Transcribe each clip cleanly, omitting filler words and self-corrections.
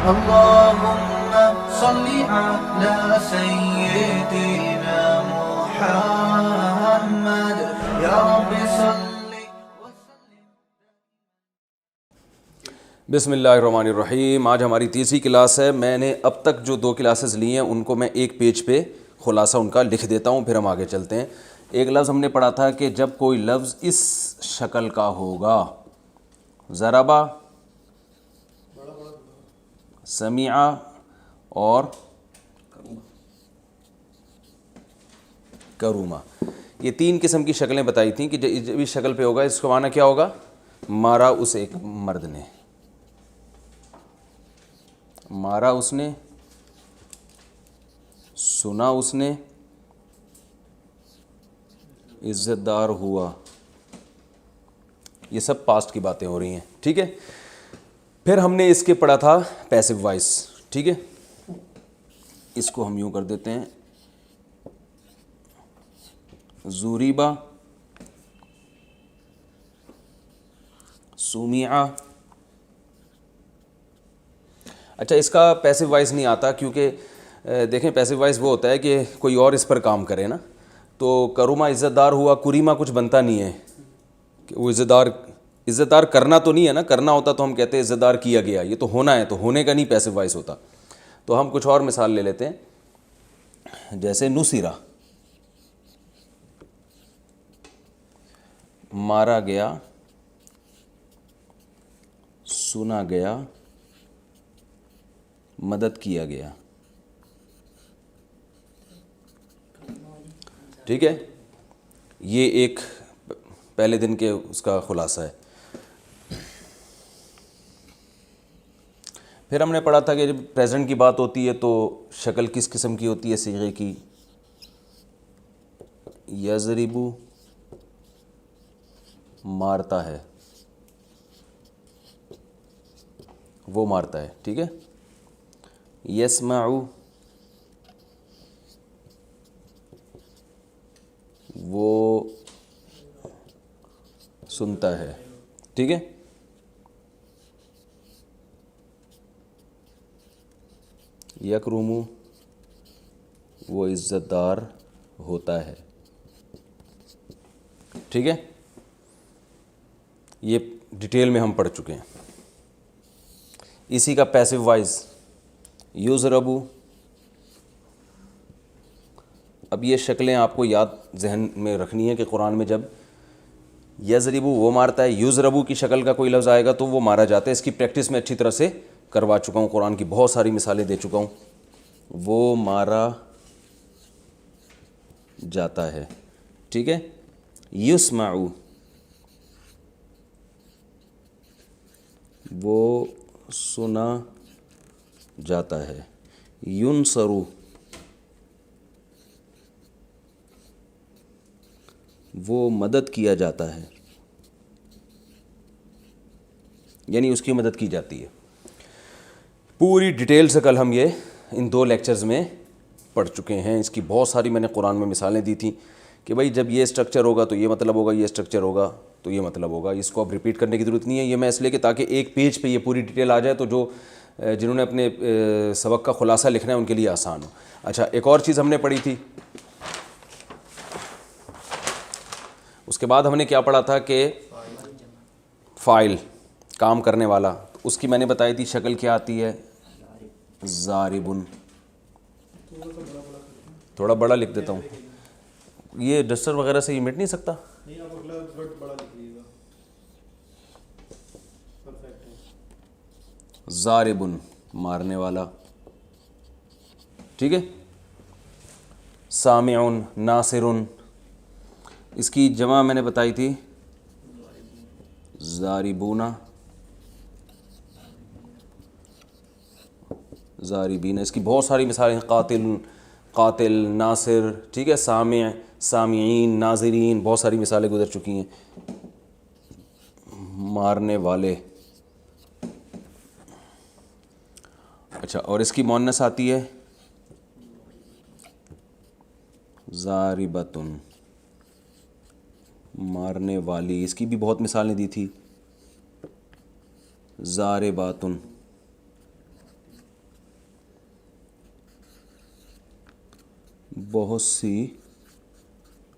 اللهم صل على سيدنا محمد یا رب صل. بسم اللہ الرحمن الرحیم. آج ہماری تیسری کلاس ہے. میں نے اب تک جو 2 کلاسز لی ہیں ان کو میں ایک پیج پہ خلاصہ ان کا لکھ دیتا ہوں، پھر ہم آگے چلتے ہیں. ایک لفظ ہم نے پڑھا تھا کہ جب کوئی لفظ اس شکل کا ہوگا، ضربا، سمعا اور کروما، یہ 3 قسم کی شکلیں بتائی تھیں کہ جب اس شکل پہ ہوگا اس کا معنی کیا ہوگا؟ مارا اس ایک مرد نے، مارا اس نے، سنا اس نے، عزت دار ہوا. یہ سب پاسٹ کی باتیں ہو رہی ہیں، ٹھیک ہے. پھر ہم نے اس کے پڑھا تھا پیسو وائس، ٹھیک ہے. اس کو ہم یوں کر دیتے ہیں، زوریبا، سومیعہ. اچھا، اس کا پیسو وائس نہیں آتا کیونکہ دیکھیں پیسو وائس وہ ہوتا ہے کہ کوئی اور اس پر کام کرے نا. تو کروما عزت دار ہوا، کریما کچھ بنتا نہیں ہے کہ وہ عزت دار کرنا تو نہیں ہے نا. کرنا ہوتا تو ہم کہتے ہیں عزت دار کیا گیا، یہ تو ہونا ہے، تو ہونے کا نہیں پیسو وائس ہوتا. تو ہم کچھ اور مثال لے لیتے ہیں، جیسے نصیرہ، مارا گیا، سنا گیا، مدد کیا گیا. ٹھیک ہے، یہ ایک پہلے دن کے اس کا خلاصہ ہے. پھر ہم نے پڑھا تھا کہ جب پریزنٹ کی بات ہوتی ہے تو شکل کس قسم کی ہوتی ہے صیغے کی؟ یضربو، مارتا ہے، وہ مارتا ہے، ٹھیک ہے. یسمعو، وہ سنتا ہے، ٹھیک ہے. یکرمو، وہ عزت دار ہوتا ہے، ٹھیک ہے. یہ ڈیٹیل میں ہم پڑھ چکے ہیں. اسی کا پیسو وائز یضربو. اب یہ شکلیں آپ کو یاد ذہن میں رکھنی ہے کہ قرآن میں جب یضربو وہ مارتا ہے، یضربو کی شکل کا کوئی لفظ آئے گا تو وہ مارا جاتا ہے. اس کی پریکٹس میں اچھی طرح سے کروا چکا ہوں، قرآن کی بہت ساری مثالیں دے چکا ہوں. وہ مارا جاتا ہے، ٹھیک ہے. یسمعو، وہ سنا جاتا ہے. ینصرو، وہ مدد کیا جاتا ہے، یعنی اس کی مدد کی جاتی ہے. پوری ڈیٹیل سے کل ہم یہ ان 2 لیکچرز میں پڑھ چکے ہیں. اس کی بہت ساری میں نے قرآن میں مثالیں دی تھیں کہ بھائی جب یہ اسٹرکچر ہوگا تو یہ مطلب ہوگا، یہ اسٹرکچر ہوگا تو یہ مطلب ہوگا. اس کو اب ریپیٹ کرنے کی ضرورت نہیں ہے. یہ میں اس لیے کہ تاکہ ایک پیج پہ یہ پوری ڈیٹیل آ جائے تو جنہوں نے اپنے سبق کا خلاصہ لکھنا ہے ان کے لیے آسان ہو. اچھا، ایک اور چیز ہم نے پڑھی تھی، اس کے بعد ہم نے کیا پڑھا تھا کہ فاعل، کام کرنے والا. اس کی میں نے بتائی تھی شکل کیا آتی ہے؟ ضاربن. تھوڑا بڑا لکھ دیتا ہوں، یہ ڈسٹر وغیرہ سے یہ مٹ نہیں سکتا. ضاربن، مارنے والا، ٹھیک ہے. سامعن، ناصرن. اس کی جمع میں نے بتائی تھی ضاربونا، ضاربین. اس کی بہت ساری مثالیں، قاتل، ناصر، ٹھیک ہے. سامع، سامعین، ناظرین، بہت ساری مثالیں گزر چکی ہیں. مارنے والے. اچھا، اور اس کی مؤنث آتی ہے ضاربتن، مارنے والی. اس کی بھی بہت مثالیں دی تھی. ضارباتن. بہت سی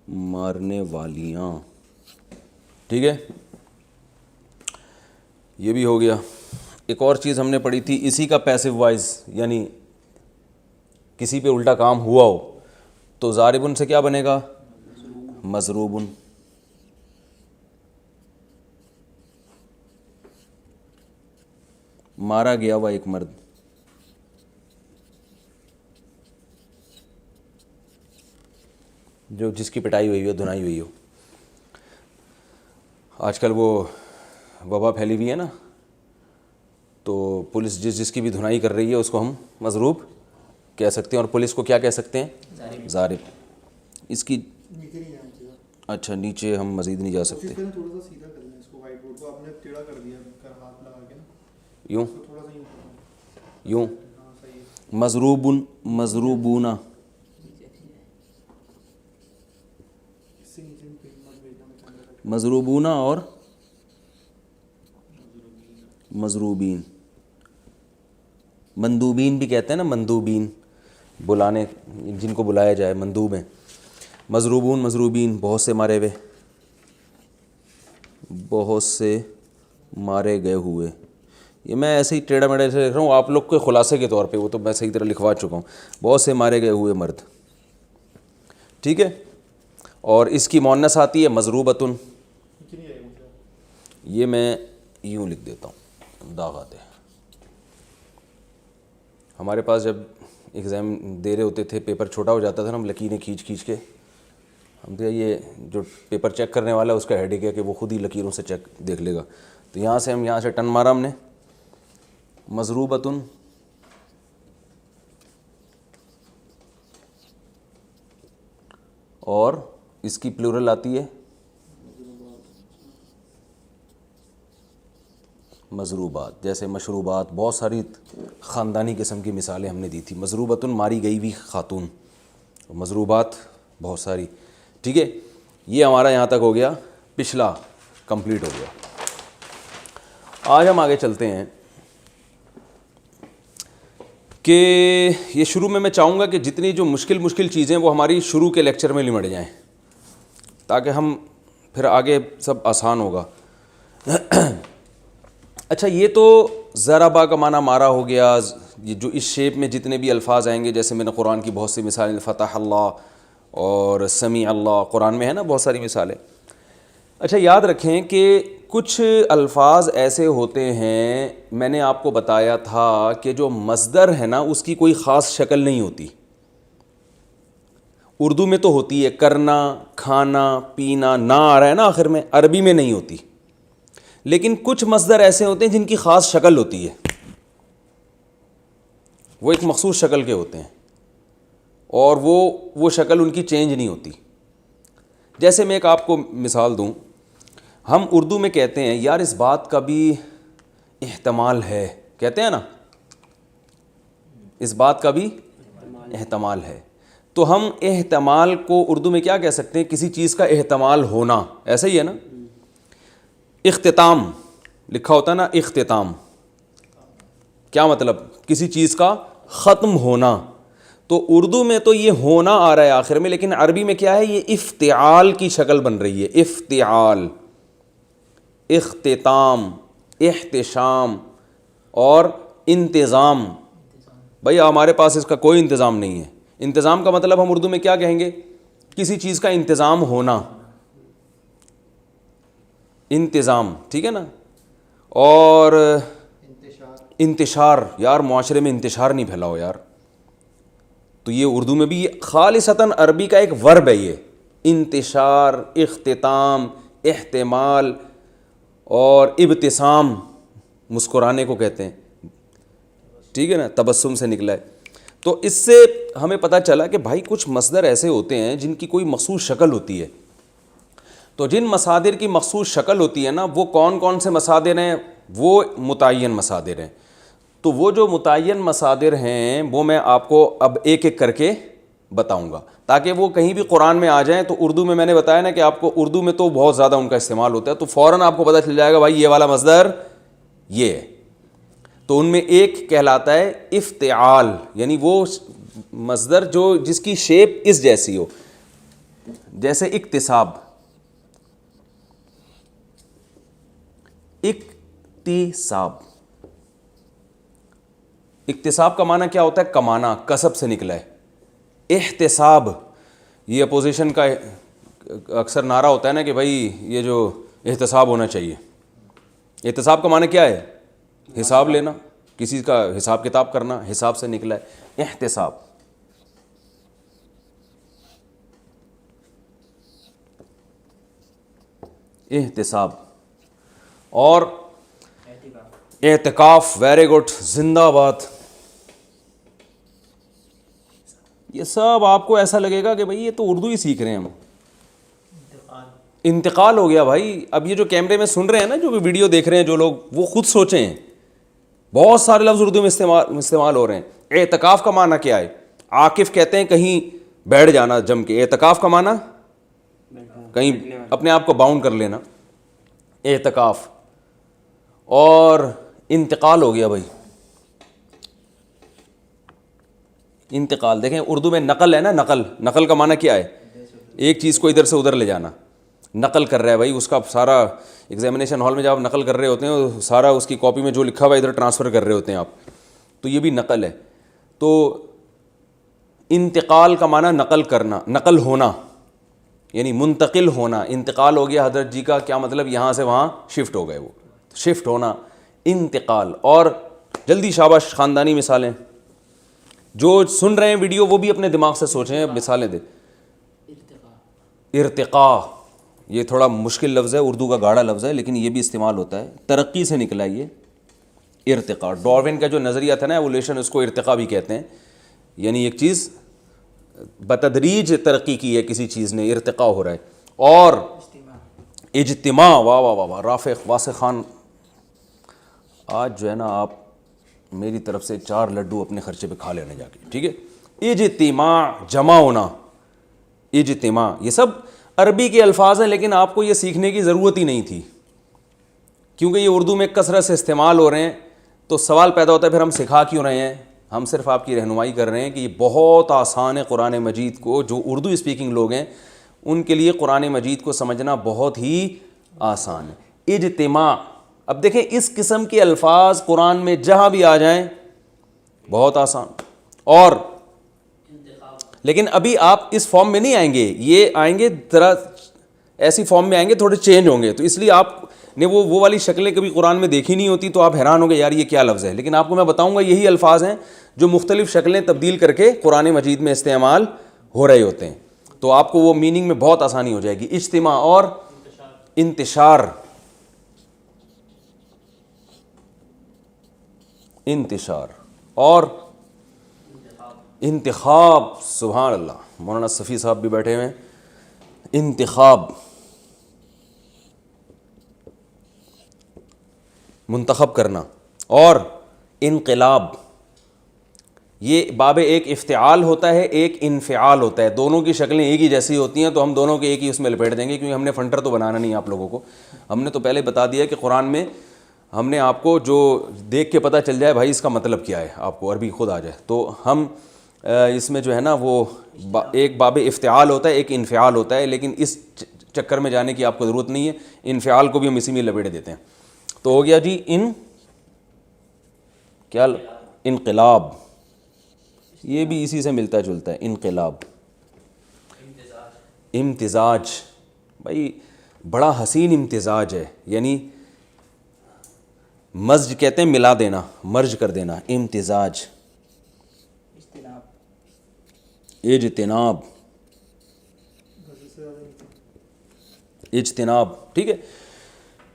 مارنے والیاں. ٹھیک ہے, یہ بھی ہو گیا. ایک اور چیز ہم نے پڑھی تھی اسی کا پیسو وائز, یعنی کسی پہ الٹا کام ہوا ہو تو ضاربن سے کیا بنے گا؟ مضروبن. مارا گیا ہوا ایک مرد, جو جس کی پٹائی ہوئی ہو, دھنائی ہوئی ہو. آج کل وہ وبا پھیلی ہوئی ہے نا, تو پولیس جس کی بھی دھنائی کر رہی ہے اس کو ہم مضروب کہہ سکتے ہیں, اور پولیس کو کیا کہہ سکتے ہیں؟ ضارب. اس کی اچھا نیچے ہم مزید نہیں جا سکتے, یوں یوں. مضروبن, مضروبون, مضروبون اور مضروبین. مندوبین بھی کہتے ہیں نا, مندوبین بلانے, جن کو بلایا جائے مندوب ہیں. مضروبون, مضروبین, بہت سے مارے ہوئے, بہت سے مارے گئے ہوئے. یہ میں ایسے ہی ٹیڑھا میڑھا سے لکھ رہا ہوں آپ لوگ کے خلاصے کے طور پہ, وہ تو میں صحیح طرح لکھوا چکا ہوں. بہت سے مارے گئے ہوئے مرد. ٹھیک ہے, اور اس کی مؤنث آتی ہے مضروبتن. یہ میں یوں لکھ دیتا ہوں, داغ آتے. ہمارے پاس جب ایگزام دے رہے ہوتے تھے, پیپر چھوٹا ہو جاتا تھا نا, ہم لکیریں کھینچ کے ہم تو یہ جو پیپر چیک کرنے والا ہے اس کا ہیڈک ہے کہ وہ خود ہی لکیروں سے چیک دیکھ لے گا. تو یہاں سے ہم یہاں سے ٹن مارا ہم نے, مضروبتن, اور اس کی پلورل آتی ہے مضروبات. جیسے مشروبات, بہت ساری خاندانی قسم کی مثالیں ہم نے دی تھی. مضروبتن ماری گئی ہوئی خاتون, مضروبات بہت ساری. ٹھیک ہے, یہ ہمارا یہاں تک ہو گیا, پچھلا کمپلیٹ ہو گیا. آج ہم آگے چلتے ہیں کہ یہ شروع میں چاہوں گا کہ جتنی جو مشکل چیزیں وہ ہماری شروع کے لیکچر میں لمٹ جائیں, تاکہ ہم پھر آگے سب آسان ہوگا. اچھا, یہ تو ضربا کا معنی مارا ہو گیا. یہ جو اس شیپ میں جتنے بھی الفاظ آئیں گے, جیسے میں نے قرآن کی بہت سی مثالیں, فتح اللہ اور سمیع اللہ, قرآن میں ہے نا بہت ساری مثالیں. اچھا, یاد رکھیں کہ کچھ الفاظ ایسے ہوتے ہیں, میں نے آپ کو بتایا تھا کہ جو مصدر ہے نا اس کی کوئی خاص شکل نہیں ہوتی. اردو میں تو ہوتی ہے, کرنا, کھانا, پینا, نہ آ رہا ہے نا آخر میں, عربی میں نہیں ہوتی. لیکن کچھ مصدر ایسے ہوتے ہیں جن کی خاص شکل ہوتی ہے, وہ ایک مخصوص شکل کے ہوتے ہیں, اور وہ شکل ان کی چینج نہیں ہوتی. جیسے میں ایک آپ کو مثال دوں, ہم اردو میں کہتے ہیں یار اس بات کا بھی احتمال ہے, کہتے ہیں نا, اس بات کا بھی احتمال ہے. تو ہم احتمال کو اردو میں کیا کہہ سکتے ہیں؟ کسی چیز کا احتمال ہونا, ایسا ہی ہے نا. اختتام لکھا ہوتا ہے نا, اختتام کیا مطلب؟ کسی چیز کا ختم ہونا. تو اردو میں تو یہ ہونا آ رہا ہے آخر میں, لیکن عربی میں کیا ہے؟ یہ افتعال کی شکل بن رہی ہے. افتعال, اختتام, احتشام اور انتظام. بھائی ہمارے پاس اس کا کوئی انتظام نہیں ہے. انتظام کا مطلب ہم اردو میں کیا کہیں گے؟ کسی چیز کا انتظام ہونا, انتظام. ٹھیک ہے نا. اور انتشار, یار معاشرے میں انتشار نہیں پھیلا ہو یار, تو یہ اردو میں بھی خالصتاً عربی کا ایک ورب ہے یہ, انتشار, اختتام, احتمال اور ابتسام, مسکرانے کو کہتے ہیں. ٹھیک ہے نا, تبسم سے نکلا ہے. تو اس سے ہمیں پتہ چلا کہ بھائی کچھ مصدر ایسے ہوتے ہیں جن کی کوئی مخصوص شکل ہوتی ہے. تو جن مصادر کی مخصوص شکل ہوتی ہے نا, وہ کون کون سے مصادر ہیں؟ وہ متعین مصادر ہیں. تو وہ جو متعین مصادر ہیں وہ میں آپ کو اب ایک ایک کر کے بتاؤں گا, تاکہ وہ کہیں بھی قرآن میں آ جائیں. تو اردو میں نے بتایا نا کہ آپ کو اردو میں تو بہت زیادہ ان کا استعمال ہوتا ہے, تو فوراً آپ کو پتہ چل جائے گا بھائی یہ والا مصدر یہ ہے. تو ان میں ایک کہلاتا ہے افتعال, یعنی وہ مصدر جو جس کی شیپ اس جیسی ہو، جیسے اکتساب. اکتساب، اکتساب کا معنی کیا ہوتا ہے؟ کمانا، کسب سے نکلا ہے. احتساب، یہ اپوزیشن کا اکثر نعرہ ہوتا ہے نا کہ بھائی یہ جو احتساب ہونا چاہیے. احتساب کا معنی کیا ہے؟ حساب لینا، کسی کا حساب کتاب کرنا، حساب سے نکلا ہے احتساب. احتساب. اور اعتکاف، ویری گڈ، زندہ باد. یہ سب آپ کو ایسا لگے گا کہ بھائی یہ تو اردو ہی سیکھ رہے ہیں ہم. انتقال ہو گیا بھائی. اب یہ جو کیمرے میں سن رہے ہیں نا، جو ویڈیو دیکھ رہے ہیں جو لوگ، وہ خود سوچیں، بہت سارے لفظ اردو میں استعمال ہو رہے ہیں. اعتکاف کا معنی کیا ہے؟ عاکف کہتے ہیں کہیں بیٹھ جانا جم کے. اعتکاف کا معنی کہیں اپنے آپ کو باؤنڈ کر لینا، اعتکاف. اور انتقال ہو گیا بھائی. انتقال دیکھیں اردو میں نقل ہے نا، نقل. نقل کا معنی کیا ہے؟ ایک چیز کو ادھر سے ادھر لے جانا. نقل کر رہا ہے بھائی، اس کا سارا ایگزامینیشن ہال میں جب آپ نقل کر رہے ہوتے ہیں، سارا اس کی کاپی میں جو لکھا ہوا ہے ادھر ٹرانسفر کر رہے ہوتے ہیں آپ. تو یہ بھی نقل ہے. تو انتقال کا معنی نقل کرنا، نقل ہونا، یعنی منتقل ہونا. انتقال ہو گیا حضرت جی کا، کیا مطلب؟ یہاں سے وہاں شفٹ ہو گئے، وہ شفٹ ہونا، انتقال. اور جلدی شاباش، خاندانی مثالیں. جو سن رہے ہیں ویڈیو وہ بھی اپنے دماغ سے سوچیں، مثالیں دیں. ارتقاء، یہ تھوڑا مشکل لفظ ہے، اردو کا گاڑا لفظ ہے، لیکن یہ بھی استعمال ہوتا ہے. ترقی سے نکلا یہ ارتقاء. ڈاروین کا جو نظریہ تھا نا ایولیوشن، اس کو ارتقاء بھی کہتے ہیں. یعنی ایک چیز بتدریج ترقی کی ہے کسی چیز نے، ارتقاء ہو رہا ہے. اور اجتماع، واہ واہ واہ واہ، رافق واسق خان، آج جو ہے نا آپ میری طرف سے 4 لڈو اپنے خرچے پہ کھا لینا جا کے، ٹھیک ہے. اجتماع، جمع ہونا، اجتماع. یہ سب عربی کے الفاظ ہیں، لیکن آپ کو یہ سیکھنے کی ضرورت ہی نہیں تھی کیونکہ یہ اردو میں کثرت سے استعمال ہو رہے ہیں. تو سوال پیدا ہوتا ہے پھر ہم سکھا کیوں رہے ہیں؟ ہم صرف آپ کی رہنمائی کر رہے ہیں کہ یہ بہت آسان ہے. قرآن مجید کو جو اردو اسپیکنگ لوگ ہیں ان کے لیے قرآن مجید کو سمجھنا بہت ہی آسان ہے. اجتماع. اب دیکھیں اس قسم کے الفاظ قرآن میں جہاں بھی آ جائیں بہت آسان. اور لیکن ابھی آپ اس فارم میں نہیں آئیں گے، یہ آئیں گے ذرا ایسی فارم میں آئیں گے، تھوڑے چینج ہوں گے. تو اس لیے آپ نے وہ والی شکلیں کبھی قرآن میں دیکھی نہیں ہوتی، تو آپ حیران ہوں گے یار یہ کیا لفظ ہے. لیکن آپ کو میں بتاؤں گا یہی الفاظ ہیں جو مختلف شکلیں تبدیل کر کے قرآن مجید میں استعمال ہو رہے ہوتے ہیں. تو آپ کو وہ میننگ میں بہت آسانی ہو جائے گی. اجتماع اور انتشار. انتشار اور انتخاب. سبحان اللہ، مولانا صفی صاحب بھی بیٹھے ہوئے ہیں. انتخاب، منتخب کرنا. اور انقلاب، یہ باب ایک افتعال ہوتا ہے، ایک انفعال ہوتا ہے. دونوں کی شکلیں ایک ہی جیسی ہوتی ہیں، تو ہم دونوں کے ایک ہی اس میں لپیٹ دیں گے کیونکہ ہم نے فنٹر تو بنانا نہیں آپ لوگوں کو. ہم نے تو پہلے بتا دیا کہ قرآن میں ہم نے آپ کو جو دیکھ کے پتہ چل جائے بھائی اس کا مطلب کیا ہے، آپ کو عربی خود آ جائے. تو ہم اس میں جو ہے نا وہ ایک باب افتعال ہوتا ہے، ایک انفعال ہوتا ہے، لیکن اس چکر میں جانے کی آپ کو ضرورت نہیں ہے. انفعال کو بھی ہم اسی میں لپیٹ دیتے ہیں. تو ہو گیا جی انقلاب. یہ بھی اسی سے ملتا جلتا ہے، انقلاب. امتزاج، بھائی بڑا حسین امتزاج ہے. یعنی مزج کہتے ہیں ملا دینا، مرج کر دینا. امتزاج. اجتناب، اجتناب، ٹھیک ہے.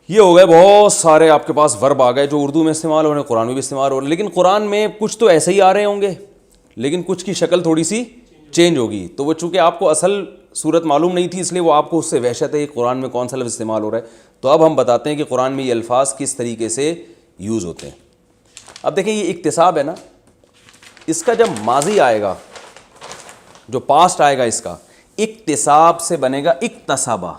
یہ ہو گئے بہت سارے آپ کے پاس ورب آ گئے جو اردو میں استعمال ہو رہے ہیں، قرآن میں بھی استعمال ہو رہے ہیں. لیکن قرآن میں کچھ تو ایسے ہی آ رہے ہوں گے، لیکن کچھ کی شکل تھوڑی سی چینج ہوگی. تو وہ چونکہ آپ کو اصل صورت معلوم نہیں تھی، اس لیے وہ آپ کو اس سے وحشت ہے کہ قرآن میں کون سا لفظ استعمال ہو رہا ہے. تو اب ہم بتاتے ہیں کہ قرآن میں یہ الفاظ کس طریقے سے یوز ہوتے ہیں. اب دیکھیں یہ اکتساب ہے نا، اس کا جب ماضی آئے گا، جو پاسٹ آئے گا اس کا، اکتساب سے بنے گا اکتسبا.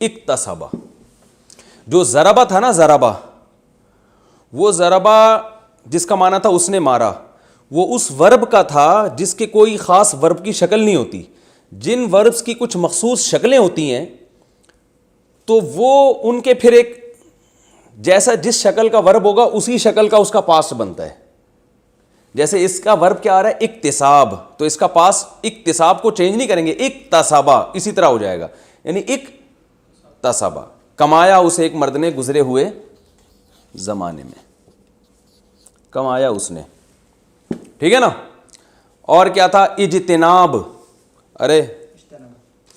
اکتسبا. جو ضربہ تھا نا ضربہ، وہ ضربہ جس کا معنی تھا اس نے مارا، وہ اس ورب کا تھا جس کے کوئی خاص ورب کی شکل نہیں ہوتی. جن وربس کی کچھ مخصوص شکلیں ہوتی ہیں تو وہ ان کے پھر ایک جیسا جس شکل کا ورب ہوگا اسی شکل کا اس کا پاسٹ بنتا ہے. جیسے اس کا ورب کیا آ رہا ہے اکتساب، تو اس کا پاس اکتساب کو چینج نہیں کریں گے، اکتسابا اسی طرح ہو جائے گا، یعنی اکتسابا، کمایا اسے ایک مرد نے گزرے ہوئے زمانے میں، کمایا اس نے. ٹھیک ہے نا. اور کیا تھا؟ اجتناب، ارے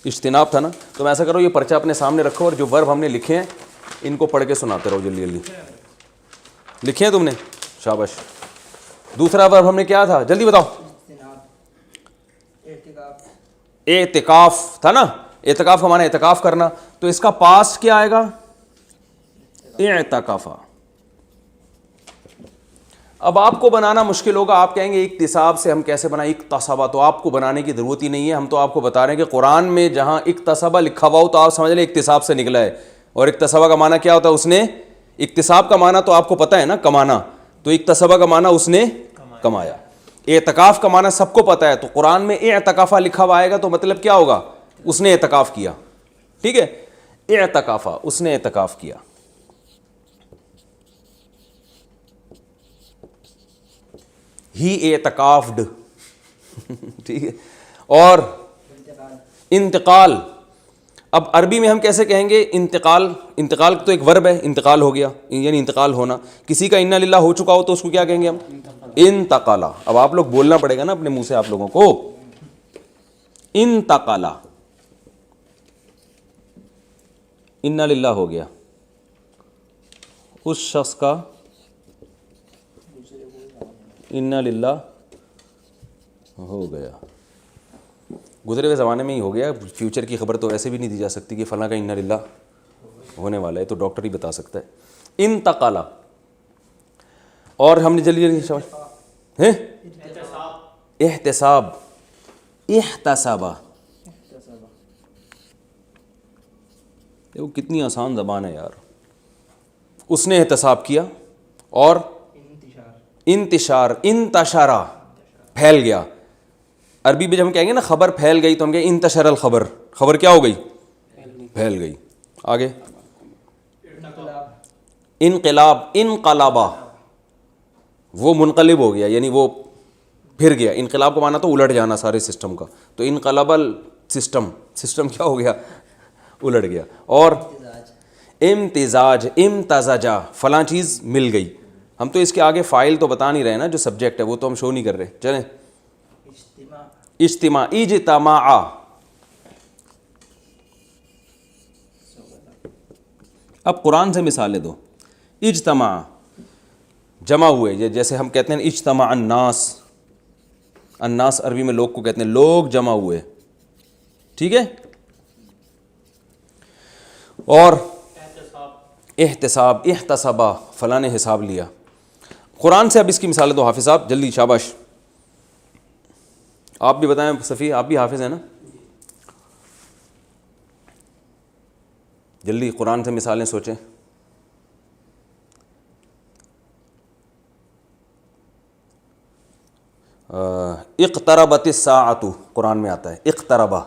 اجتناب تھا نا. تو میں ایسا کرو یہ پرچہ اپنے سامنے رکھو اور جو ورب ہم نے لکھے ہیں ان کو پڑھ کے سناتے رہو جلدی جلدی. لکھے ہیں تم نے؟ شاباش. دوسرا ورب ہم نے کیا تھا جلدی بتاؤ؟ اعتکاف تھا نا. اعتکاف کا معنی اعتکاف کرنا، تو اس کا پاسٹ کیا آئے گا؟ اعتکافا. اب آپ کو بنانا مشکل ہوگا، آپ کہیں گے اکتساب سے ہم کیسے بنائیں اکتسابا، تو آپ کو بنانے کی ضرورت ہی نہیں ہے. ہم تو آپ کو بتا رہے ہیں کہ قرآن میں جہاں اکتسابا لکھا ہوا ہو تو آپ سمجھ لیں اکتساب سے نکلا ہے. اور اکتسابا کا معنی کیا ہوتا ہے؟ اس نے، اکتساب کا معنی تو آپ کو پتہ ہے نا، کمانا. تو اکتسابا کا معنی اس نے کمایا. اعتکاف کا معنی سب کو پتہ ہے، تو قرآن میں اعتکافا لکھا ہوا آئے گا تو مطلب کیا ہوگا؟ اس نے اعتکاف کیا. ٹھیک ہے. اعتکافا، اس نے اعتکاف کیا. ہی اعتکافڈ. ٹھیک ہے. اور انتقال، اب عربی میں ہم کیسے کہیں گے انتقال؟ انتقال تو ایک ورب ہے، انتقال ہو گیا یعنی انتقال ہونا. کسی کا انا للہ ہو چکا ہو تو اس کو کیا کہیں گے ہم؟ انتقالا. اب آپ لوگ بولنا پڑے گا نا اپنے منہ سے آپ لوگوں کو. انتقالا، انا للہ ہو گیا، اس شخص کا انا للہ ہو گیا. گزرے ہوئے زمانے میں ہی ہو گیا، فیوچر کی خبر تو ویسے بھی نہیں دی جا سکتی کہ فلاں کا انا للہ ہونے والا ہے، تو ڈاکٹر ہی بتا سکتا ہے. انتقالا. اور ہم نے جلدی جلدی احتساب، احتسابا. وہ کتنی آسان زبان ہے یار. اس نے احتساب کیا. اور انتشار، انتشارا، پھیل گیا. عربی میں جب ہم کہیں گے نا خبر پھیل گئی تو ہم کہیں انتشر الخبر، خبر کیا ہو گئی؟ پھیل گئی. آگے انقلاب، انقلابا، وہ منقلب ہو گیا یعنی وہ پھر گیا. انقلاب کا معنی تو الٹ جانا سارے سسٹم کا، تو انقلب السسٹم، سسٹم کیا ہو گیا؟ الٹ گیا. اور امتزاج، امتزاجا، فلاں چیز مل گئی. ہم تو اس کے آگے فائل تو بتا نہیں رہے نا، جو سبجیکٹ ہے وہ تو ہم شو نہیں کر رہے. چلیں اجتماع، اجتماع. اب قرآن سے مثالیں دو. اجتماع، جمع ہوئے، جیسے ہم کہتے ہیں اجتماع الناس. الناس عربی میں لوگ کو کہتے ہیں، لوگ جمع ہوئے. ٹھیک ہے. اور احتساب، احتسابا، فلاں نے حساب لیا. قرآن سے اب اس کی مثالیں دو حافظ صاحب جلدی. شاباش. آپ بھی بتائیں صفی، آپ بھی حافظ ہیں نا؟ جلدی قرآن سے مثالیں سوچیں. اقتربت الساعۃ قرآن میں آتا ہے، اقتربا.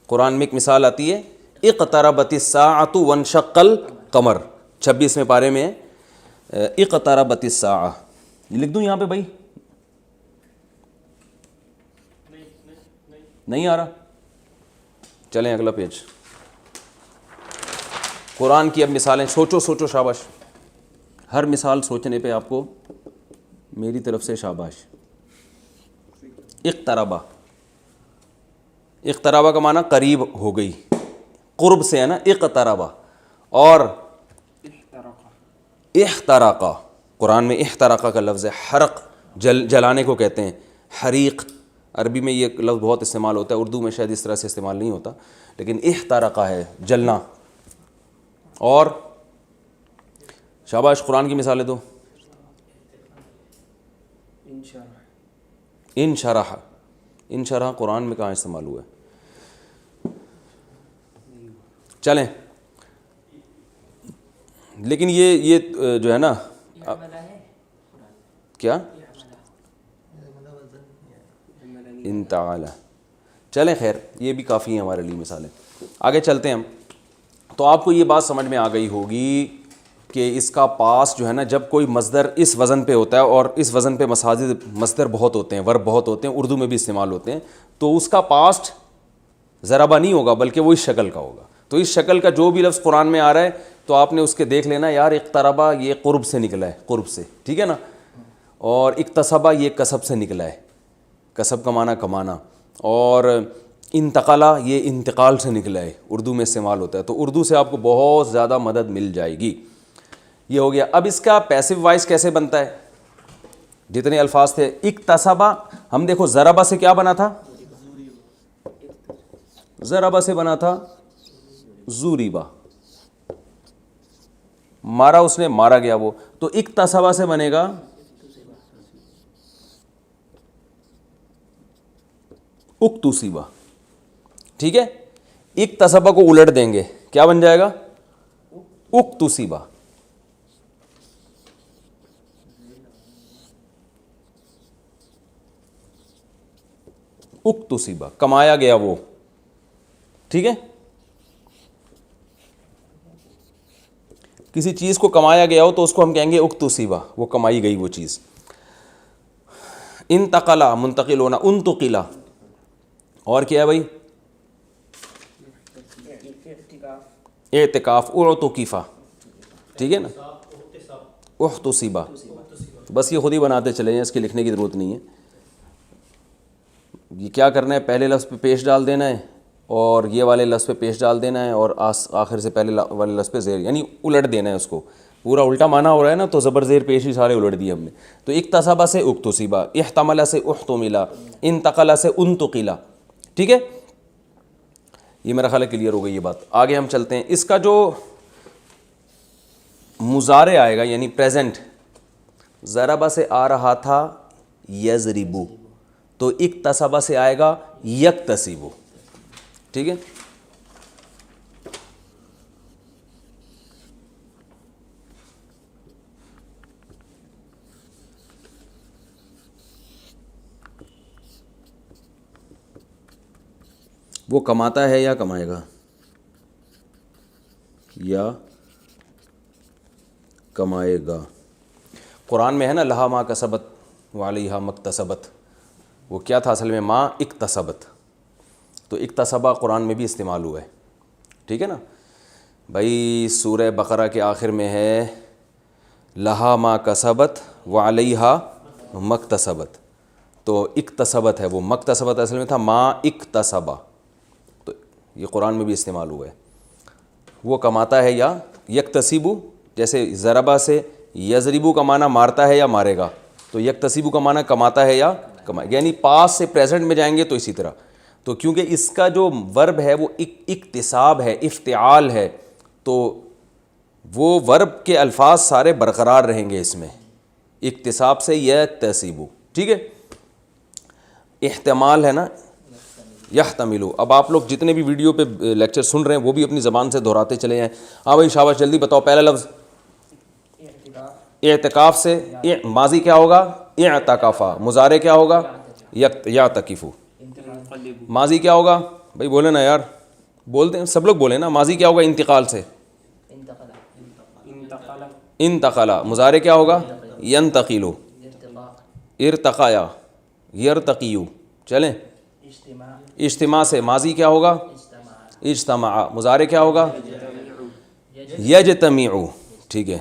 قرآن میں ایک مثال آتی ہے اقتربت الساعۃ وانشق القمر، 26ویں پارے میں اقتربت الساعہ. لکھ دوں یہاں پہ بھائی؟ نہیں آ رہا؟ چلیں اگلا پیج. قرآن کی اب مثالیں سوچو سوچو. شاباش. ہر مثال سوچنے پہ آپ کو میری طرف سے شاباش. اقتربا، اقتربا کا معنی قریب ہو گئی، قرب سے ہے نا اقتربا. اور احترقا، قرآن میں احترقا کا لفظ ہے، حرق، جلانے کو کہتے ہیں. حریق عربی میں یہ لفظ بہت استعمال ہوتا ہے، اردو میں شاید اس طرح سے استعمال نہیں ہوتا، لیکن احترقا ہے جلنا. اور شاباش قرآن کی مثالیں دو. انشرح، انشرح قرآن میں کہاں استعمال ہوا ہے؟ چلیں لیکن یہ جو ہے نا کیا انتعال، چلیں خیر یہ بھی کافی ہیں ہمارے لیے مثالیں. آگے چلتے ہیں ہم. تو آپ کو یہ بات سمجھ میں آ گئی ہوگی کہ اس کا پاسٹ جو ہے نا جب کوئی مصدر اس وزن پہ ہوتا ہے، اور اس وزن پہ مصدر بہت ہوتے ہیں، ورب بہت ہوتے ہیں، اردو میں بھی استعمال ہوتے ہیں، تو اس کا پاسٹ ضربہ نہیں ہوگا بلکہ وہ اس شکل کا ہوگا. تو اس شکل کا جو بھی لفظ قرآن میں آ رہا ہے تو آپ نے اس کے دیکھ لینا یار اقتربہ یہ قرب سے نکلا ہے، قرب سے، ٹھیک ہے نا، اور اکتسبہ یہ کسب سے نکلا ہے، کسب کمانا کمانا، اور انتقالہ یہ انتقال سے نکلا ہے، اردو میں استعمال ہوتا ہے. تو اردو سے آپ کو بہت زیادہ مدد مل جائے گی. یہ ہو گیا. اب اس کا پیسو وائس کیسے بنتا ہے؟ جتنے الفاظ تھے اکتسبہ، ہم دیکھو ضربہ سے کیا بنا تھا؟ ضربہ سے بنا تھا زوریبا، مارا اس نے، مارا گیا وہ. تو اکتسبہ سے بنے گا اکتسبہ، ٹھیک ہے. اکتسبہ کو الٹ دیں گے کیا بن جائے گا؟ اکتسبہ. اکتسبہ کمایا گیا وہ، ٹھیک ہے. کسی چیز کو کمایا گیا ہو تو اس کو ہم کہیں گے اکتسبہ، وہ کمائی گئی وہ چیز. انتقلا منتقل ہونا، انتقلا، اور کیا ہے بھائی؟ اعتکاف، اعتکفہ، ٹھیک ہے نا. احتسبہ، بس یہ خود ہی بناتے چلے جائیں، اس کے لکھنے کی ضرورت نہیں ہے. یہ کیا کرنا ہے؟ پہلے لفظ پہ پیش ڈال دینا ہے، اور یہ والے لفظ پہ پیش ڈال دینا ہے، اور آخر سے پہلے والے لفظ پہ زیر، یعنی الٹ دینا ہے اس کو. پورا الٹا معنی ہو رہا ہے نا، تو زبر زیر پیش ہی سارے الٹ دیے ہم نے. تو اکتسبہ سے اکتسبہ، احتمل سے احتملا، انتقل سے انتقلا، ٹھیک ہے. یہ میرا خیال ہے کلیئر ہو گئی یہ بات. آگے ہم چلتے ہیں. اس کا جو مضارع آئے گا یعنی پریزنٹ، ضربہ سے آ رہا تھا یضربو، تو اکتسبہ سے آئے گا یکتسبو، ٹھیک ہے. وہ کماتا ہے یا کمائے گا؟ یا کمائے گا. قرآن میں ہے نا لہا ما کسبت وعلیہا مکتسبت، وہ کیا تھا اصل میں؟ ما اکتسبت. تو اکتسبہ قرآن میں بھی استعمال ہوا ہے، ٹھیک ہے نا بھائی. سورہ بقرہ کے آخر میں ہے لہا ما کسبت وعلیہا مکتسبت، تو اکتسبت ہے وہ، مکتسبت اصل میں تھا ما اکتسبہ. تو یہ قرآن میں بھی استعمال ہوا ہے. وہ کماتا ہے یا یکتسبو، جیسے ضربہ سے یضربو کا معنی مارتا ہے یا مارے گا، تو یکتسبو کا معنی کماتا ہے یا کمائے، یعنی پاس سے پریزنٹ میں جائیں گے تو اسی طرح. تو کیونکہ اس کا جو ورب ہے وہ اکتساب ہے، افتعال ہے، تو وہ ورب کے الفاظ سارے برقرار رہیں گے اس میں، اکتساب سے یکتسبو، ٹھیک ہے. احتمال ہے نا یحتملو. اب آپ لوگ جتنے بھی ویڈیو پہ لیکچر سن رہے ہیں وہ بھی اپنی زبان سے دہراتے چلے جائیں. ہاں بھائی شاباش، جلدی بتاؤ. پہلا لفظ اعتکاف سے ماضی کیا ہوگا؟ اعتکافا. مضارع کیا ہوگا؟ یعتکفو. ماضی کیا ہوگا بھائی؟ بولے نا یار، بولتے ہیں سب لوگ بولیں نا. ماضی کیا ہوگا انتقال سے؟ انتقلا. مضارع کیا ہوگا؟ ینتقلو. ارتقایا، یرتقیو. چلیں. اجتماع سے ماضی کیا ہوگا؟ اجتماع. مضارع کیا ہوگا؟ یجتمعو، ٹھیک ہے.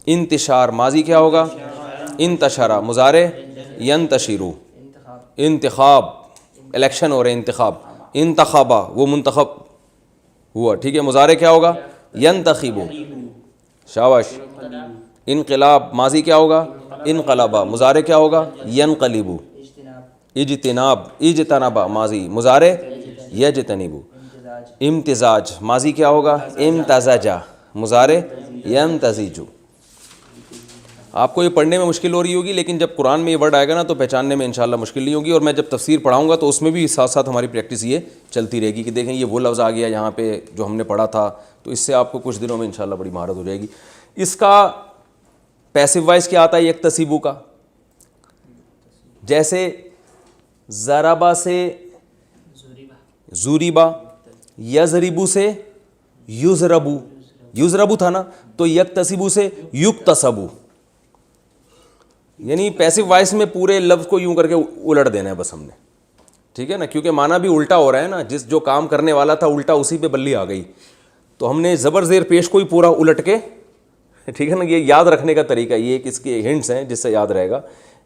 انتشار ماضی کیا ہوگا؟ انتشرا. مضارع ینتشرو. انتخاب، الیکشن ہو رہے انتخاب. انتخابا، وہ منتخب ہوا، ٹھیک ہے. مضارع کیا ہوگا؟ ینتخبو. شاباش. انقلاب ماضی کیا ہوگا؟ انقلبا. مضارع کیا ہوگا؟ ینقلبو. اجتناب، اجتنبا ماضی. مضارع یجتنبو. امتزاج ماضی کیا ہوگا؟ امتزجا. مضارع ینتزجو. آپ کو یہ پڑھنے میں مشکل ہو رہی ہوگی، لیکن جب قرآن میں یہ ورڈ آئے گا نا تو پہچاننے میں انشاءاللہ مشکل نہیں ہوگی. اور میں جب تفسیر پڑھاؤں گا تو اس میں بھی ساتھ ساتھ ہماری پریکٹس یہ چلتی رہے گی کہ دیکھیں یہ وہ لفظ آ گیا یہاں پہ جو ہم نے پڑھا تھا، تو اس سے آپ کو کچھ دنوں میں انشاءاللہ بڑی مہارت ہو جائے گی. اس کا پیسو وائس کیا آتا ہے یکتسبو کا؟ جیسے ضربا سے زوریبا، یضربو سے یضربو، یضربو تھا نا، تو یکتسبو سے یکتسبو. یعنی پیسو وائس میں پورے لفظ کو یوں کر کے الٹ دینا ہے بس ہم نے، ٹھیک ہے نا، کیونکہ معنی بھی الٹا ہو رہا ہے نا، جو کام کرنے والا تھا الٹا اسی پہ بلی آ گئی، تو ہم نے زبر زیر پیش کو ہی پورا الٹ کے، ٹھیک ہے نا. یہ یاد رکھنے کا طریقہ یہ کہ اس کے ہنٹس ہیں جس سے یاد رہے گا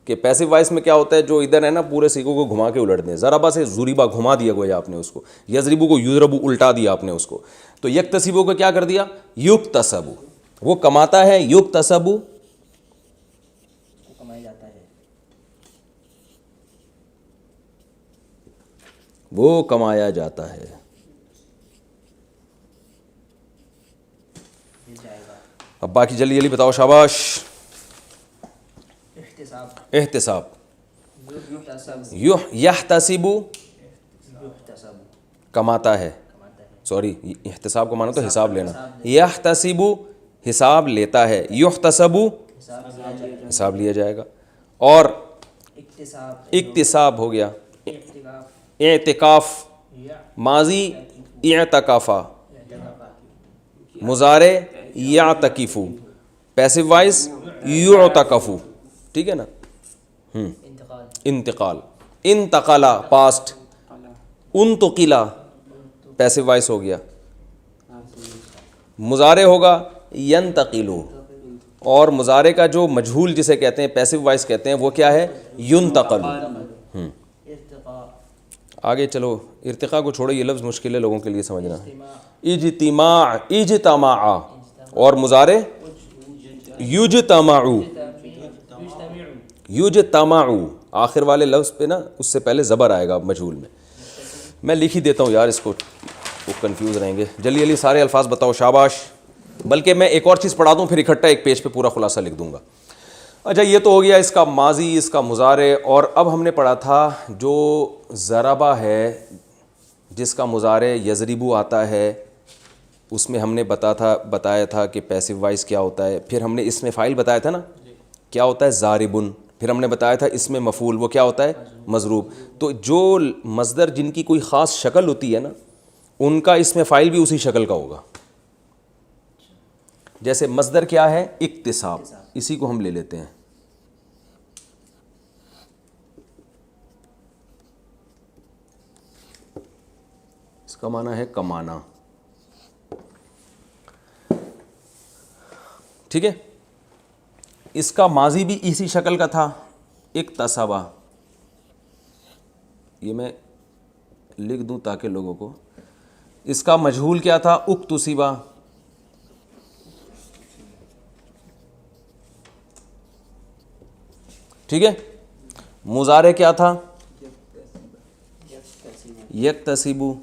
کہ پیسو وائس میں کیا ہوتا ہے، جو ادھر ہے نا پورے سیکھوں کو گھما کے الٹ دیں. ضربا سے زوریبا گھما دیا گویا آپ نے اس کو، یضربو کو یضربو الٹا دیا آپ نے اس کو. تو یکتسبو کو کیا کر دیا؟ یکتسبو. وہ کماتا ہے، یکتسبو وہ کمایا جاتا ہے. اب باقی جلدی جلدی بتاؤ، شاباش. احتساب، یحتسب کماتا ہے، سوری احتساب کو مانا تو حساب لینا، یحتسب حساب لیتا ہے، یحتسب حساب لیا جائے گا. اور اکتساب ہو گیا، اعتکاف ماضی اعتکافا، مضارع یعتکفو، پیسو وائس یعتکفو، ٹھیک ہے نا. انتقال، انتقلا پاسٹ، انتقلا پیسو وائس ہو گیا. مضارع ہوگا ینتقلو، اور مضارع کا جو مجہول جسے کہتے ہیں پیسو وائس کہتے ہیں وہ کیا ہے؟ ینتقل. آگے چلو، ارتقاء کو چھوڑو، یہ لفظ مشکل ہے لوگوں کے لیے سمجھنا. اجتماع، اجتماع، اور مضارع یجتمعو، یجتمعو. آخر والے لفظ پہ نا اس سے پہلے زبر آئے گا مجہول میں. میں لکھ ہی دیتا ہوں یار، اس کو وہ کنفیوز رہیں گے. جلدی جلدی سارے الفاظ بتاؤ، شاباش. بلکہ میں ایک اور چیز پڑھا دوں پھر اکٹھا ایک پیج پہ پورا خلاصہ لکھ دوں گا. اچھا یہ تو ہو گیا اس کا ماضی، اس کا مضارع. اور اب ہم نے پڑھا تھا جو ضربہ ہے جس کا مضارع یضربو آتا ہے، اس میں ہم نے بتایا تھا کہ پیسو وائس کیا ہوتا ہے. پھر ہم نے اس میں فاعل بتایا تھا نا کیا ہوتا ہے؟ ضاربن. پھر ہم نے بتایا تھا اس میں مفعول وہ کیا ہوتا ہے؟ مضروب. تو جو مصدر جن کی کوئی خاص شکل ہوتی ہے نا ان کا اس میں فاعل بھی اسی شکل کا ہوگا. جیسے مصدر کیا ہے؟ اکتساب، اسی کو ہم لے لیتے ہیں. اس کا معنی ہے کمانا، ٹھیک ہے. اس کا ماضی بھی اسی شکل کا تھا، اکتسبا. یہ میں لکھ دوں تاکہ لوگوں کو. اس کا مجہول کیا تھا؟ اکتسبا. ٹھیک ہے. مضارع کیا تھا؟ یکتسبو.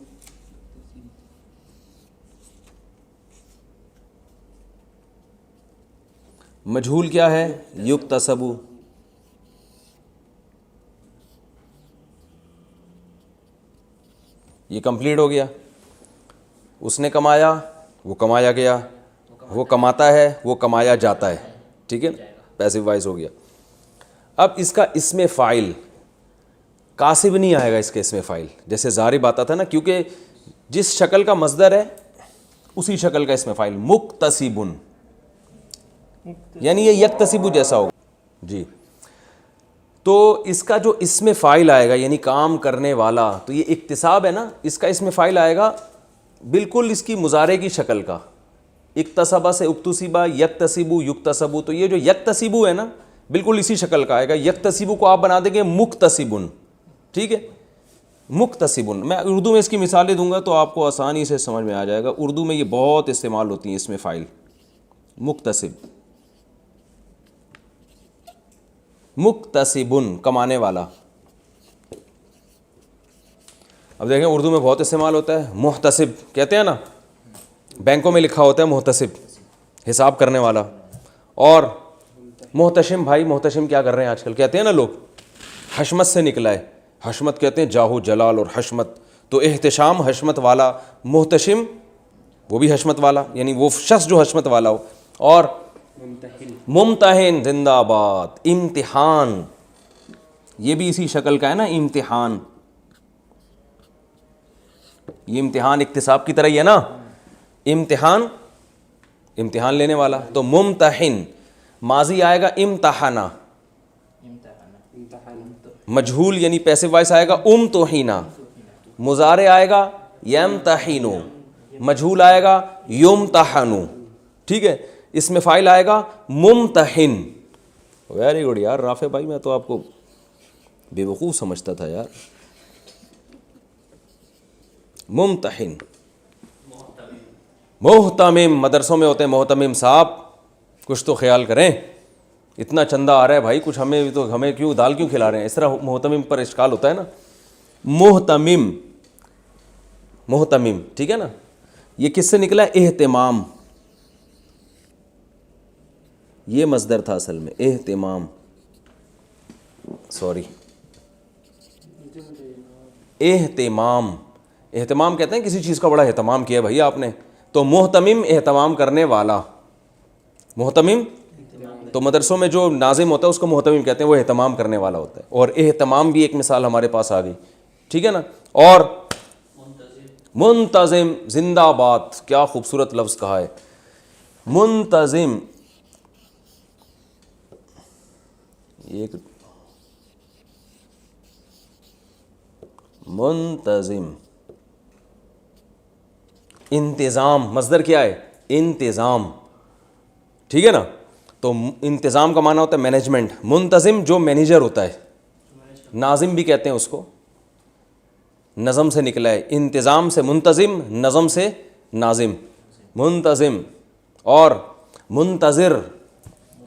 مجہول کیا ہے؟ یکتسبو. یہ کمپلیٹ ہو گیا. اس نے کمایا، وہ کمایا گیا، وہ کماتا ہے، وہ کمایا جاتا ہے. ٹھیک ہے، پیسو وائس ہو گیا. اب اس کا اسم فاعل کاسب نہیں آئے گا. اس کے اسم فاعل جیسے ضارب آتا تھا نا، کیونکہ جس شکل کا مصدر ہے اسی شکل کا اسم فاعل. مکتسبن، یعنی یہ یکتسبو جیسا ہوگا. جی، تو اس کا جو اسم فاعل آئے گا یعنی کام کرنے والا، تو یہ اکتساب ہے نا، اس کا اسم فاعل آئے گا بالکل اس کی مضارع کی شکل کا. اکتسبا سے اکتسبا، یکتسبو یکتسبو. تو یہ جو یکتسبو ہے نا بالکل اسی شکل کا آئے گا. یکتسبو کو آپ بنا دیں گے مکتسبن. ٹھیک ہے، مکتسبن. میں اردو میں اس کی مثالیں دوں گا تو آپ کو آسانی سے سمجھ میں آ جائے گا. اردو میں یہ بہت استعمال ہوتی ہیں اسم فاعل. مکتسب، مکتسبن کمانے والا. اب دیکھیں اردو میں بہت استعمال ہوتا ہے. محتسب کہتے ہیں نا، بینکوں میں لکھا ہوتا ہے محتسب، حساب کرنے والا. اور محتشم بھائی، محتشم کیا کر رہے ہیں آج کل؟ کہتے ہیں نا لوگ حشمت سے نکلا ہے، حشمت کہتے ہیں جاہو جلال اور حشمت، تو احتشام حشمت والا، محتشم وہ بھی حشمت والا، یعنی وہ شخص جو حشمت والا ہو، اور ممتحن زندہ آباد، امتحان یہ بھی اسی شکل کا ہے نا، امتحان، یہ امتحان اکتساب کی طرح ہی ہے نا، امتحان امتحان لینے والا، تو ممتحن ماضی آئے گا امتحنا، مجہول یعنی پیسو وائس آئے گا امتحینا، مضارع آئے گا یمتحنو، مجہول آئے گا یمتحنو، ٹھیک ہے، اس میں فاعل آئے گا ممتحن۔ ویری گڈ یار رافع بھائی، میں تو آپ کو بے وقوف سمجھتا تھا یار۔ ممتحن، محتمم، مدرسوں میں ہوتے ہیں محتمم صاحب، کچھ تو خیال کریں، اتنا چندہ آ رہا ہے بھائی، کچھ ہمیں کیوں دال کیوں کھلا رہے ہیں؟ اس طرح محتمم پر اشکال ہوتا ہے نا، محتمم، محتمم، ٹھیک ہے نا، یہ کس سے نکلا ہے؟ اہتمام، یہ مصدر تھا اصل میں، اہتمام، سوری، اہتمام، اہتمام کہتے ہیں کسی چیز کا بڑا اہتمام کیا بھائی آپ نے، تو محتمم اہتمام کرنے والا، محتمم تو مدرسوں میں جو ناظم ہوتا ہے اس کو محتمم کہتے ہیں، وہ اہتمام کرنے والا ہوتا ہے، اور اہتمام بھی ایک مثال ہمارے پاس آ گئی، ٹھیک ہے نا، اور منتظم زندہ آباد، کیا خوبصورت لفظ کہا ہے، منتظم، ایک منتظم، انتظام، مصدر کیا ہے؟ انتظام، ٹھیک ہے نا، تو انتظام کا معنی ہوتا ہے مینجمنٹ، منتظم جو مینیجر ہوتا ہے، ناظم بھی کہتے ہیں اس کو، نظم سے نکلا ہے، انتظام سے منتظم، نظم سے ناظم، منتظم، اور منتظر،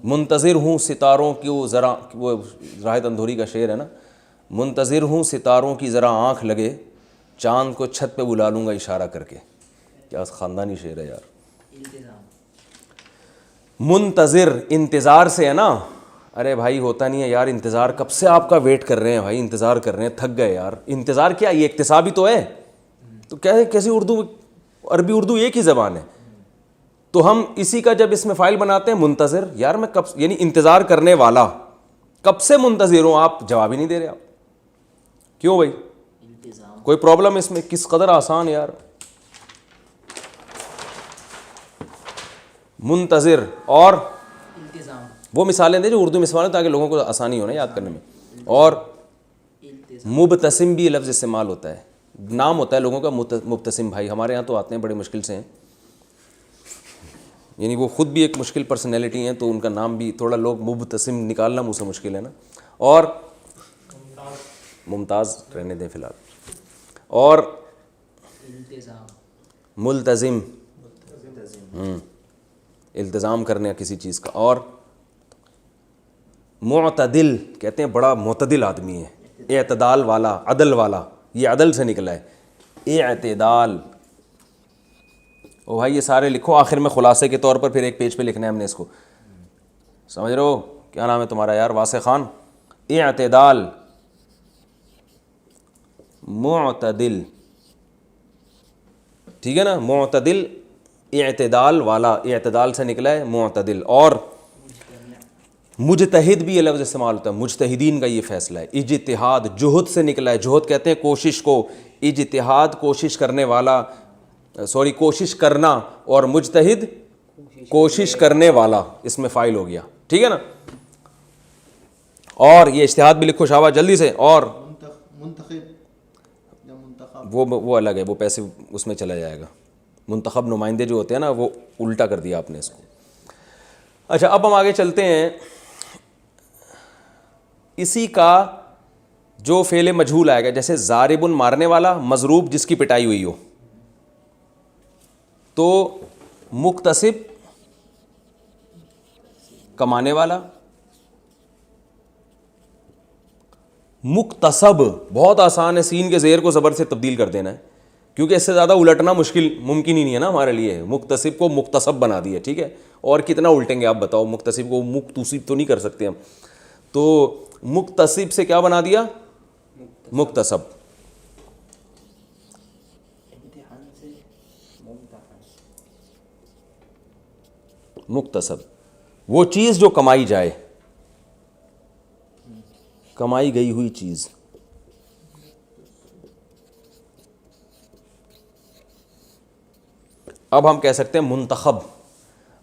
منتظر ہوں ستاروں کی، وہ راحت اندھوری کا شعر ہے نا، منتظر ہوں ستاروں کی ذرا آنکھ لگے، چاند کو چھت پہ بلا لوں گا اشارہ کر کے، کیا خاندانی شعر ہے یار۔ منتظر انتظار سے ہے نا، ارے بھائی ہوتا نہیں ہے یار انتظار، کب سے آپ کا ویٹ کر رہے ہیں بھائی، انتظار کر رہے ہیں، تھک گئے یار، انتظار کیا، یہ اکتسابی تو ہے، تو کیسی اردو، عربی اردو ایک ہی زبان ہے، تو ہم اسی کا جب اس میں فائل بناتے ہیں منتظر، یار میں کب، یعنی انتظار کرنے والا، کب سے منتظر ہوں، آپ جواب ہی نہیں دے رہے، آپ کیوں بھائی، کوئی پرابلم اس میں؟ کس قدر آسان یار، منتظر، اور وہ مثالیں دیں جو اردو میں استعمال ہو تاکہ لوگوں کو آسانی ہو نا یاد کرنے میں، اور مبتسم بھی یہ لفظ استعمال ہوتا ہے، نام ہوتا ہے لوگوں کا مبتسم بھائی، ہمارے یہاں تو آتے ہیں بڑے مشکل سے ہیں، یعنی وہ خود بھی ایک مشکل پرسنالٹی ہیں، تو ان کا نام بھی تھوڑا لوگ مبتسم نکالنا منہ سے مشکل ہے نا، اور ممتاز رہنے دیں فی الحال، اور ملتزم، التزام کرنے کسی چیز کا، اور معتدل کہتے ہیں بڑا معتدل آدمی ہے، اعتدال والا، عدل والا، یہ عدل سے نکلا ہے، اعتدال، او بھائی یہ سارے لکھو، آخر میں خلاصے کے طور پر پھر ایک پیج پہ لکھنا ہے ہم نے اس کو، سمجھ رہے ہو؟ کیا نام ہے تمہارا یار؟ واسع خان، اعتدال، معتدل، ٹھیک ہے نا، معتدل اعتدال والا، اعتدال سے نکلا ہے معتدل، اور مجتہد بھی یہ لفظ استعمال ہوتا ہے، مجتہدین کا یہ فیصلہ ہے، اجتہاد جہد سے نکلا ہے، جہد کہتے ہیں کوشش کو، اجتہاد کوشش کرنے والا، سوری کوشش کرنا، اور مجتہد کوشش کرنے والا، اس میں فاعل ہو گیا، ٹھیک ہے نا، اور یہ اجتہاد بھی لکھو شابہ جلدی سے، اور وہ الگ ہے، وہ پیسے اس میں چلا جائے گا، منتخب نمائندے جو ہوتے ہیں نا، وہ الٹا کر دیا آپ نے اس کو۔ اچھا اب ہم آگے چلتے ہیں، اسی کا جو فعل مجہول آئے گا، جیسے ضارب مارنے والا، مضروب جس کی پٹائی ہوئی ہو، تو مکتسب کمانے والا، مکتسب بہت آسان ہے، سین کے زیر کو زبر سے تبدیل کر دینا ہے، کیونکہ اس سے زیادہ الٹنا ممکن ہی نہیں ہے نا ہمارے لیے. مکتسب کو مکتسب بنا دیا, ٹھیک ہے, اور کتنا الٹیں گے آپ بتاؤ, مکتسب کو مکتسب تو نہیں کر سکتے ہم, تو مکتسب سے کیا بنا دیا, مکتسب. مکتسب وہ چیز جو کمائی جائے, کمائی گئی ہوئی چیز. اب ہم کہہ سکتے ہیں منتخب,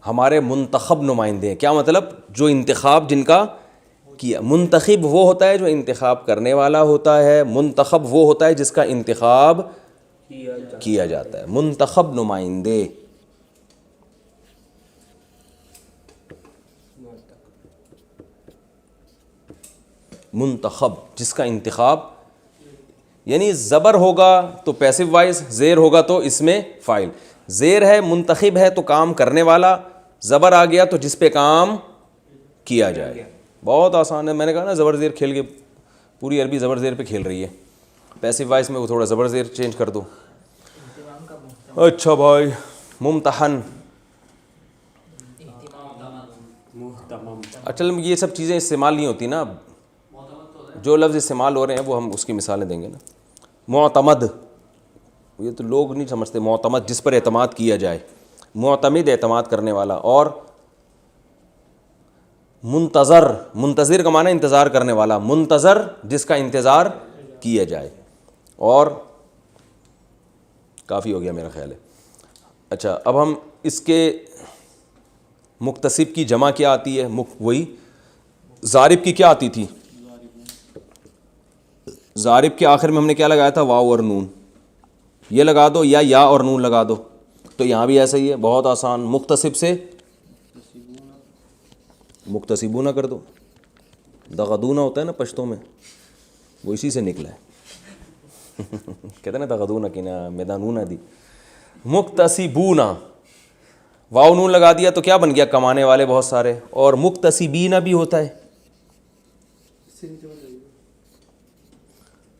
ہمارے منتخب نمائندے ہیں. کیا مطلب؟ جو انتخاب جن کا کیا. منتخب وہ ہوتا ہے جو انتخاب کرنے والا ہوتا ہے, منتخب وہ ہوتا ہے جس کا انتخاب کیا جاتا ہے. منتخب نمائندے. منتخب جس کا انتخاب, یعنی زبر ہوگا تو پیسو وائز, زیر ہوگا تو اس میں فاعل. زیر ہے, منتخب ہے تو کام کرنے والا, زبر آ گیا تو جس پہ کام کیا جائے. بہت آسان ہے. میں نے کہا نا زبر زیر کھیل کے پوری عربی زبر زیر پہ کھیل رہی ہے. پیسو وائز میں وہ تھوڑا زبر زیر چینج کر دو. اچھا بھائی, ممتحن. اچھا یہ سب چیزیں استعمال نہیں ہوتی نا, جو لفظ استعمال ہو رہے ہیں وہ ہم اس کی مثالیں دیں گے نا. معتمد, یہ تو لوگ نہیں سمجھتے. معتمد جس پر اعتماد کیا جائے, معتمد اعتماد کرنے والا. اور منتظر, منتظر کا معنی انتظار کرنے والا, منتظر جس کا انتظار کیا جائے. اور کافی ہو گیا میرا خیال ہے. اچھا اب ہم اس کے مکتسب کی جمع کیا آتی ہے, وہی ضارب کی کیا آتی تھی. ضارب کے آخر میں ہم نے کیا لگایا تھا, واو اور نون. یہ لگا دو یا اور نون لگا دو, تو یہاں بھی ایسا ہی ہے, بہت آسان. مکتسب سے مکتسبونہ کر دو. دغدونہ ہوتا ہے نا پشتوں میں, وہ اسی سے نکلا ہے. کہتے ہیں نا دغدونہ کی نا میدانونہ دی. مکتسبونہ, واو نون لگا دیا تو کیا بن گیا, کمانے والے بہت سارے. اور مکتسبینہ بھی ہوتا ہے.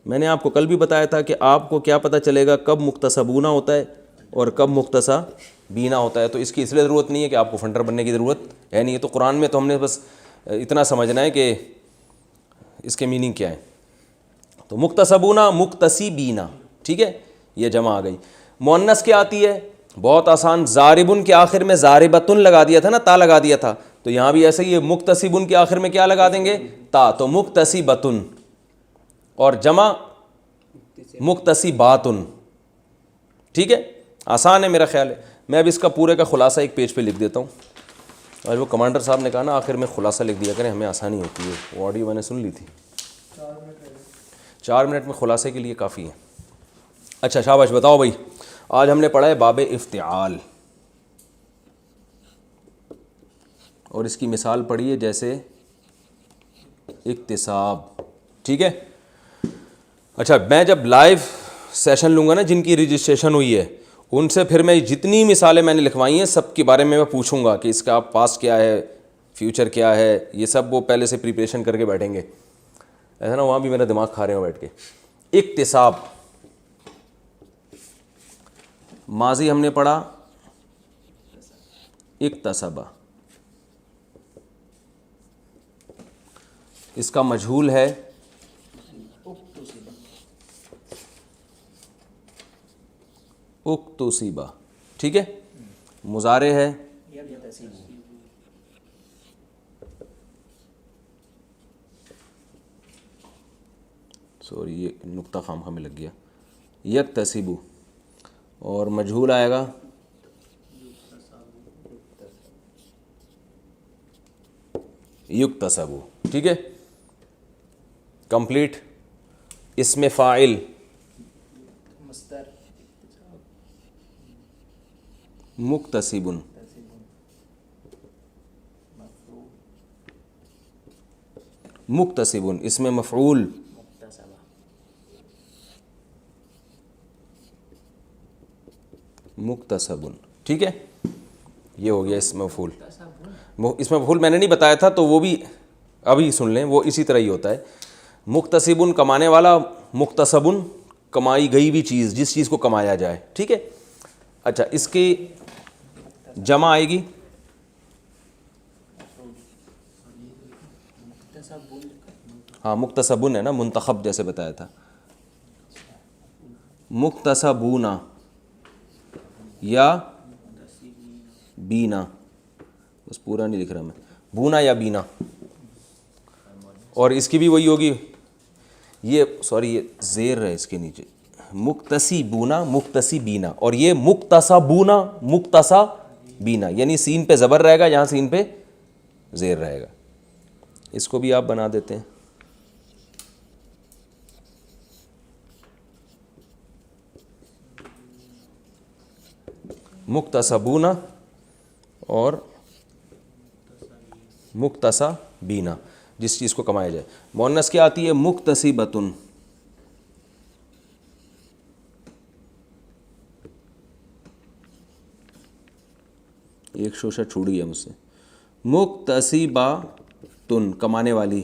میں نے آپ کو کل بھی بتایا تھا کہ آپ کو کیا پتہ چلے گا کب مکتسبونہ ہوتا ہے اور کب مکتسبینہ ہوتا ہے. تو اس کی اس لیے ضرورت نہیں ہے کہ آپ کو فنٹر بننے کی ضرورت ہے نہیں. یہ تو قرآن میں تو ہم نے بس اتنا سمجھنا ہے کہ اس کے میننگ کیا ہے. تو مکتسبونہ, مکتسبینہ, ٹھیک ہے, یہ جمع آ گئی. مؤنث کیا آتی ہے, بہت آسان. ضاربن کے آخر میں ضاربتن لگا دیا تھا نا, تا لگا دیا تھا, تو یہاں بھی ایسا ہی ہے. مکتسبن کے آخر میں کیا لگا دیں گے, تا, تو مکتسبتن. اور جمع مکتسباتن, ٹھیک ہے, آسان ہے میرا خیال ہے. میں اب اس کا پورے کا خلاصہ ایک پیج پہ لکھ دیتا ہوں. اور وہ کمانڈر صاحب نے کہا نا آخر میں خلاصہ لکھ دیا کریں, ہمیں آسانی ہوتی ہے. وہ آڈیو میں نے سن لی تھی. 4 منٹ میں خلاصے کے لیے کافی ہے. اچھا شاباش, بتاؤ بھائی. آج ہم نے پڑھا ہے باب افتعال, اور اس کی مثال پڑھی ہے جیسے اکتساب, ٹھیک ہے. اچھا میں جب لائیو سیشن لوں گا نا, جن کی رجسٹریشن ہوئی ہے, ان سے پھر میں جتنی مثالیں میں نے لکھوائی ہیں سب کے بارے میں پوچھوں گا کہ اس کا پاسٹ کیا ہے, فیوچر کیا ہے, یہ سب وہ پہلے سے پریپریشن کر کے بیٹھیں گے. ایسا نا وہاں بھی میرا دماغ کھا رہے ہوں بیٹھ کے. اکتساب, ماضی ہم نے پڑھا اکتسبہ, اس کا مجہول ہے اکتسبہ, ٹھیک ہے. مضارع ہے سوری, یہ نقطہ خام ہمیں لگ گیا, یکتسبو. اور مجہول آئے گا یکتسبو, ٹھیک ہے. کمپلیٹ. اسم فاعل مکتسبن, مکتسبن. اسم مفعول مکتسبن, ٹھیک ہے. یہ ہو گیا اسم مفعول. اسم مفعول میں نے نہیں بتایا تھا تو وہ بھی ابھی سن لیں, وہ اسی طرح ہی ہوتا ہے. مکتسبن کمانے والا, مکتسبن کمائی گئی ہوئی چیز، جس چیز کو کمایا جائے، ٹھیک ہے. اچھا اس کی جمع آئے گی ہاں مکتسبون ہے نا، منتخب جیسے بتایا تھا، مکتسبونا یا بینا، بس پورا نہیں لکھ رہا میں، بونا یا بینا. اور اس کی بھی وہی ہوگی، یہ سوری یہ زیر ہے اس کے نیچے، مکتسبونا مکتسبینا، اور یہ مکتسبونا مکتسبینا، یعنی سین پہ زبر رہے گا، یہاں سین پہ زیر رہے گا. اس کو بھی آپ بنا دیتے ہیں. مکتسبونا اور مکتسبینا، جس چیز کو کمایا جائے. مؤنث کیا آتی ہے؟ مکتسبتن. ایک شوشہ چھوٹ گیا مجھ سے. مکتسباتن کمانے والی،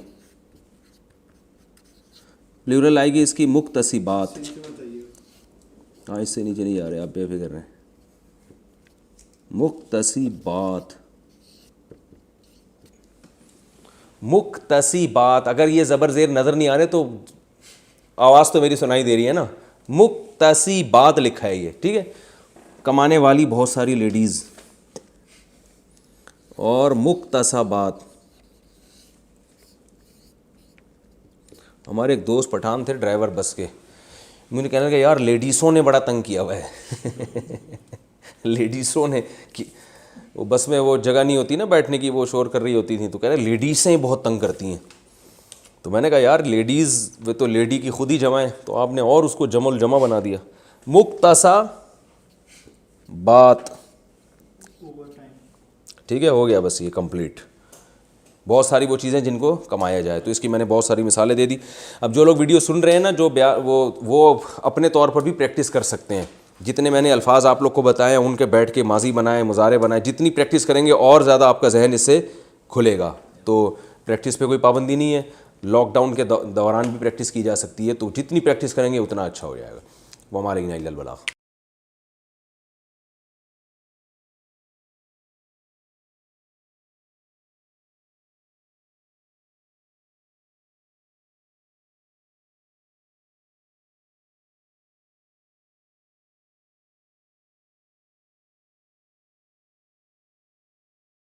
پلیورل آئے گی اس کی مکتسبات. ہاں اس سے نیچے نہیں آ رہے، آپ بے فکر رہیں. مکتسبات، مکتسبات. اگر یہ زبر زیر نظر نہیں آ رہے تو آواز تو میری سنائی دے رہی ہے نا. مکتسبات لکھا ہے یہ، ٹھیک ہے. کمانے والی بہت ساری لیڈیز. اور مکتسبات، ہمارے ایک دوست پٹھان تھے ڈرائیور بس کے، مجھے کہنے لگا یار لیڈیسوں نے بڑا تنگ کیا ہوا ہے. لیڈیسوں نے، وہ بس میں وہ جگہ نہیں ہوتی نا بیٹھنے کی، وہ شور کر رہی ہوتی تھیں، تو کہہ رہے لیڈیسیں بہت تنگ کرتی ہیں. تو میں نے کہا یار لیڈیز وہ تو لیڈی کی خود ہی جمع ہے، تو آپ نے اور اس کو جمع الجمع بنا دیا. مکتسبات، ٹھیک ہے، ہو گیا بس یہ کمپلیٹ. بہت ساری وہ چیزیں جن کو کمایا جائے، تو اس کی میں نے بہت ساری مثالیں دے دی. اب جو لوگ ویڈیو سن رہے ہیں نا، جو وہ اپنے طور پر بھی پریکٹس کر سکتے ہیں. جتنے میں نے الفاظ آپ لوگ کو بتائے ہیں ان کے بیٹھ کے ماضی بنائیں، مضارع بنائیں. جتنی پریکٹس کریں گے اور زیادہ آپ کا ذہن اس سے کھلے گا. تو پریکٹس پہ کوئی پابندی نہیں ہے، لاک ڈاؤن کے دوران بھی پریکٹس کی جا سکتی ہے. تو جتنی پریکٹس کریں گے اتنا اچھا ہو جائے گا. وہ ہمارے الا البلاغ.